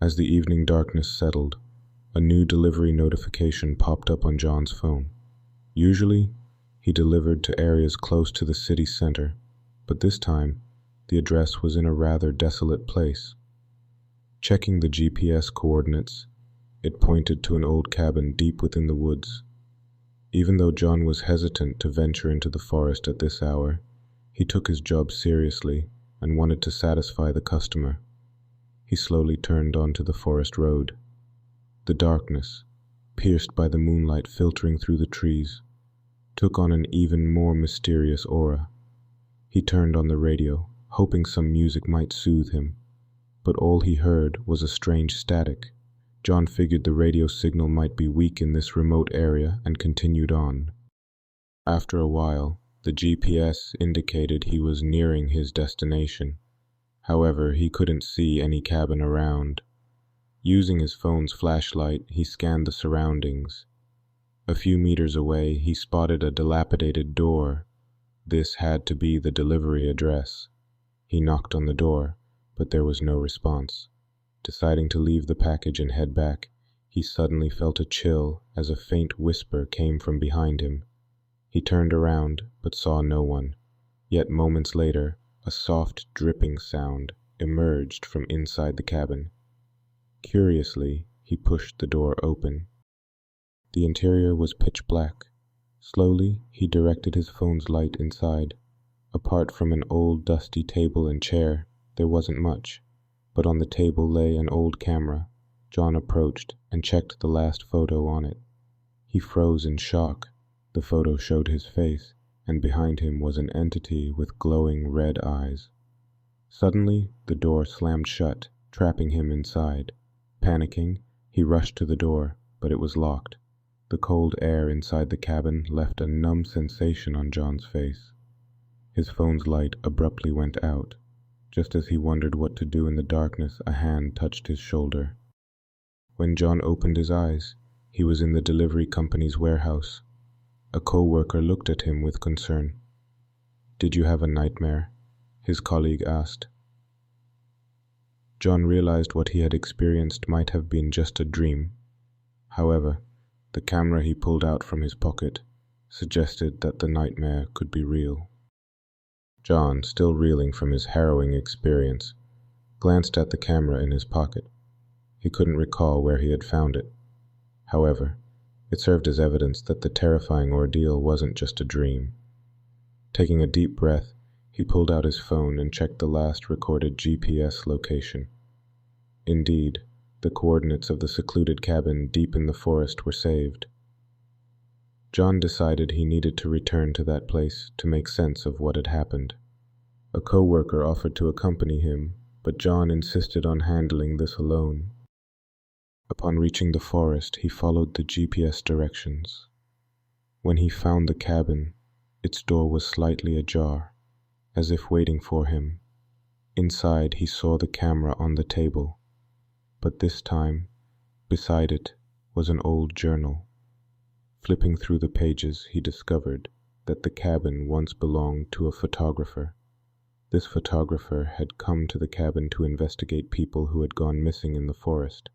As the evening darkness settled, a new delivery notification popped up on John's phone. Usually, he delivered to areas close to the city center, but this time, the address was in a rather desolate place. Checking the GPS coordinates, it pointed to an old cabin deep within the woods. Even though John was hesitant to venture into the forest at this hour, he took his job seriously and wanted to satisfy the customer. He slowly turned onto the forest road. The darkness, pierced by the moonlight filtering through the trees, took on an even more mysterious aura. He turned on the radio, hoping some music might soothe him, but all he heard was a strange static. John figured the radio signal might be weak in this remote area and continued on. After a while, the GPS indicated he was nearing his destination. However, he couldn't see any cabin around. Using his phone's flashlight, he scanned the surroundings. A few meters away, he spotted a dilapidated door. This had to be the delivery address. He knocked on the door, but there was no response. Deciding to leave the package and head back, he suddenly felt a chill as a faint whisper came from behind him. He turned around, but saw no one. Yet moments later, a soft dripping sound emerged from inside the cabin. Curiously, he pushed the door open. The interior was pitch black. Slowly, he directed his phone's light inside. Apart from an old dusty table and chair, there wasn't much, but on the table lay an old camera. John approached and checked the last photo on it. He froze in shock. The photo showed his face, and behind him was an entity with glowing red eyes. Suddenly, the door slammed shut, trapping him inside. Panicking, he rushed to the door, but it was locked. The cold air inside the cabin left a numb sensation on John's face. His phone's light abruptly went out. Just as he wondered what to do in the darkness, a hand touched his shoulder. When John opened his eyes, he was in the delivery company's warehouse. A co-worker looked at him with concern. "Did you have a nightmare?" his colleague asked. John realized what he had experienced might have been just a dream. However, the camera he pulled out from his pocket suggested that the nightmare could be real. John, still reeling from his harrowing experience, glanced at the camera in his pocket. He couldn't recall where he had found it. However, it served as evidence that the terrifying ordeal wasn't just a dream. Taking a deep breath, he pulled out his phone and checked the last recorded GPS location. Indeed, the coordinates of the secluded cabin deep in the forest were saved. John decided he needed to return to that place to make sense of what had happened. A co-worker offered to accompany him, but John insisted on handling this alone. Upon reaching the forest, he followed the GPS directions. When he found the cabin, its door was slightly ajar, as if waiting for him. Inside, he saw the camera on the table, but this time, beside it, was an old journal. Flipping through the pages, he discovered that the cabin once belonged to a photographer. This photographer had come to the cabin to investigate people who had gone missing in the forest.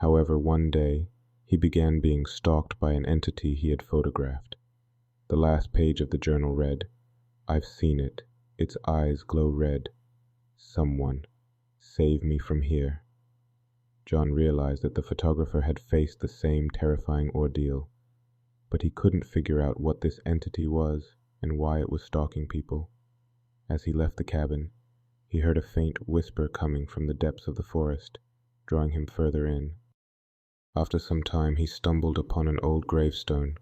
However, one day, he began being stalked by an entity he had photographed. The last page of the journal read, "I've seen it. Its eyes glow red. Someone, save me from here." John realized that the photographer had faced the same terrifying ordeal, but he couldn't figure out what this entity was and why it was stalking people. As he left the cabin, he heard a faint whisper coming from the depths of the forest, drawing him further in. After some time, he stumbled upon an old gravestone.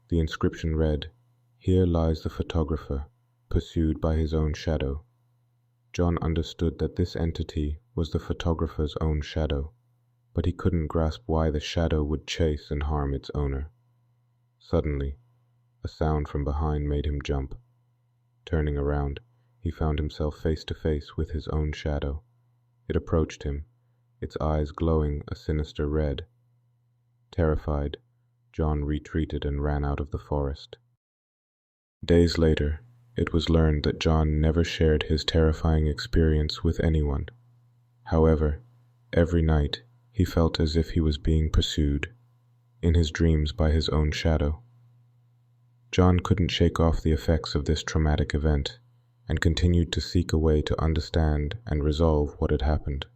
The inscription read, "Here lies the photographer, pursued by his own shadow." John understood that this entity was the photographer's own shadow, but he couldn't grasp why the shadow would chase and harm its owner. Suddenly, a sound from behind made him jump. Turning around, he found himself face to face with his own shadow. It approached him, its eyes glowing a sinister red. Terrified, John retreated and ran out of the forest. Days later, it was learned that John never shared his terrifying experience with anyone. However, Every night, he felt as if he was being pursued, in his dreams by his own shadow. John couldn't shake off the effects of this traumatic event, and continued to seek a way to understand and resolve what had happened.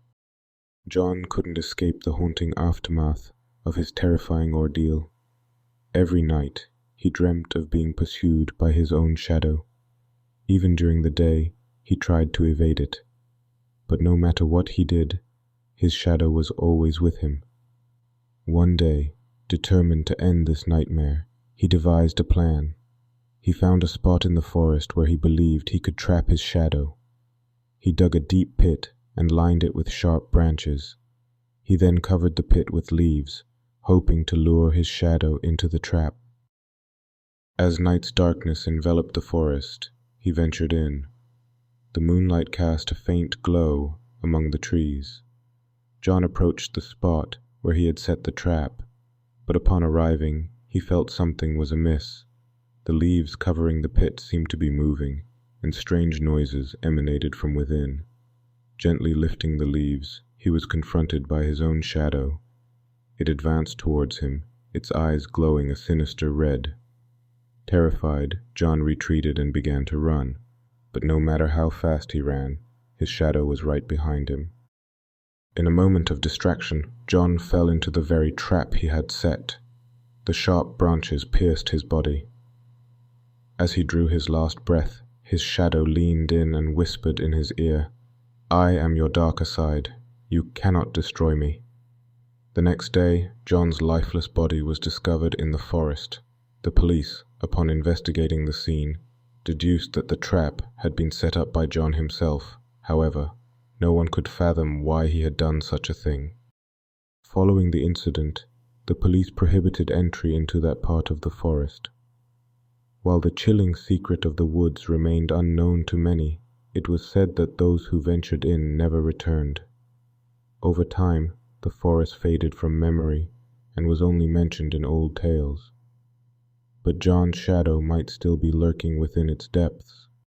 John couldn't escape the haunting aftermath of his terrifying ordeal. Every night, he dreamt of being pursued by his own shadow. Even during the day, he tried to evade it. But no matter what he did, his shadow was always with him. One day, determined to end this nightmare, he devised a plan. He found a spot in the forest where he believed he could trap his shadow. He dug a deep pit and lined it with sharp branches. He then covered the pit with leaves, hoping to lure his shadow into the trap. As night's darkness enveloped the forest, he ventured in. The moonlight cast a faint glow among the trees. John approached the spot where he had set the trap, but upon arriving, he felt something was amiss. The leaves covering the pit seemed to be moving, and strange noises emanated from within. Gently lifting the leaves, he was confronted by his own shadow. It advanced towards him, its eyes glowing a sinister red. Terrified, John retreated and began to run, but no matter how fast he ran, his shadow was right behind him. In a moment of distraction, John fell into the very trap he had set. The sharp branches pierced his body. As he drew his last breath, his shadow leaned in and whispered in his ear, "I am your darker side. You cannot destroy me." The next day, John's lifeless body was discovered in the forest. The police, upon investigating the scene, deduced that the trap had been set up by John himself. However, no one could fathom why he had done such a thing. Following the incident, the police prohibited entry into that part of the forest. While the chilling secret of the woods remained unknown to many, it was said that those who ventured in never returned. Over time, the forest faded from memory and was only mentioned in old tales. But John's shadow might still be lurking within its depths,